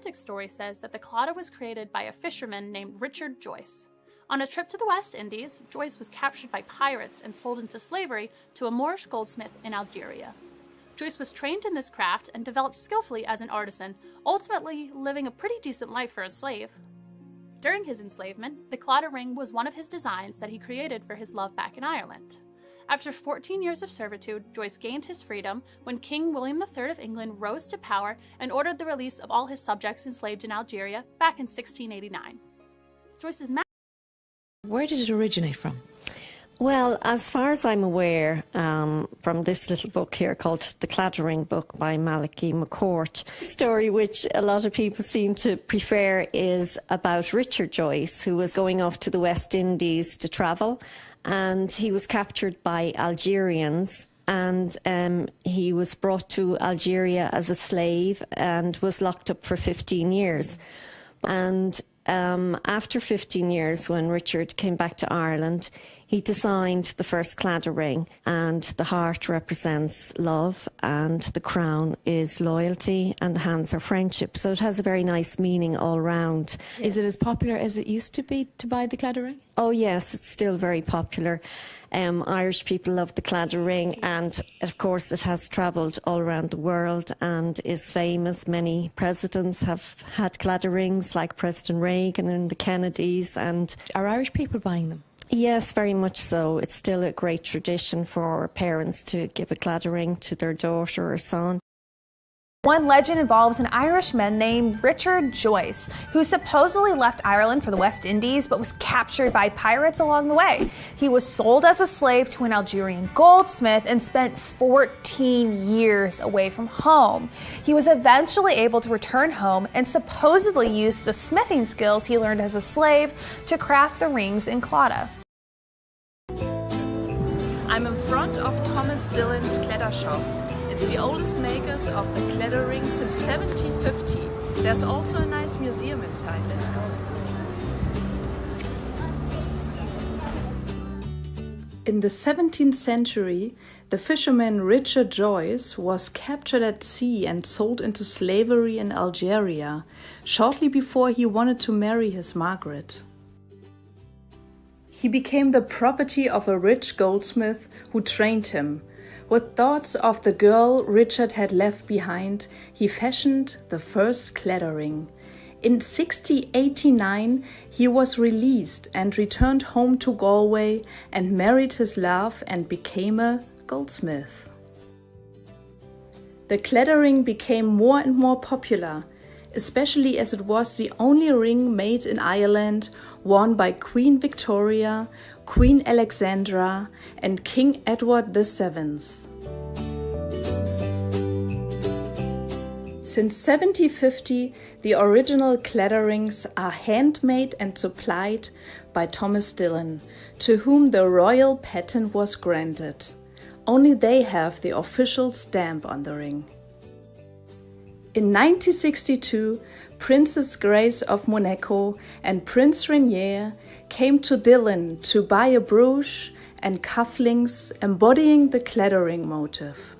romantic story says that the claddagh was created by a fisherman named Richard Joyce. On a trip to the West Indies, Joyce was captured by pirates and sold into slavery to a Moorish goldsmith in Algeria. Joyce was trained in this craft and developed skillfully as an artisan, ultimately living a pretty decent life for a slave. During his enslavement, the claddagh ring was one of his designs that he created for his love back in Ireland. After 14 years of servitude, Joyce gained his freedom when King William III of England rose to power and ordered the release of all his subjects enslaved in Algeria back in 1689. Joyce's Where did it originate from? Well, as far as I'm aware, from this little book here called The Claddagh Book by Malachy McCourt, the story which a lot of people seem to prefer is about Richard Joyce, who was going off to the West Indies to travel, and he was captured by Algerians, and he was brought to Algeria as a slave and was locked up for 15 years. And after 15 years, when Richard came back to Ireland, he designed the first claddagh ring, and the heart represents love, and the crown is loyalty, and the hands are friendship. So it has a very nice meaning all round. Is it as popular as it used to be to buy the claddagh ring? Oh yes, it's still very popular. Irish people love the claddagh ring, and of course it has travelled all around the world and is famous. Many presidents have had claddagh rings, like President Reagan and the Kennedys. And are Irish people buying them? Yes, very much so. It's still a great tradition for parents to give a claddagh ring to their daughter or son. One legend involves an Irishman named Richard Joyce, who supposedly left Ireland for the West Indies but was captured by pirates along the way. He was sold as a slave to an Algerian goldsmith and spent 14 years away from home. He was eventually able to return home and supposedly used the smithing skills he learned as a slave to craft the rings in claddagh. I'm in front of Thomas Dillon's claddagh shop. It's the oldest makers of the claddagh ring since 1750. There's also a nice museum inside. Let's go. In the 17th century, the fisherman Richard Joyce was captured at sea and sold into slavery in Algeria, shortly before he wanted to marry his Margaret. He became the property of a rich goldsmith who trained him. With thoughts of the girl Richard had left behind, he fashioned the first claddagh ring. In 1689, he was released and returned home to Galway and married his love and became a goldsmith. The claddagh ring became more and more popular, especially as it was the only ring made in Ireland worn by Queen Victoria, Queen Alexandra and King Edward VII. Since 1750, the original claddagh rings are handmade and supplied by Thomas Dillon, to whom the royal patent was granted. Only they have the official stamp on the ring. In 1962, Princess Grace of Monaco and Prince Rainier came to Dillon to buy a brooch and cufflinks embodying the claddagh ring motif.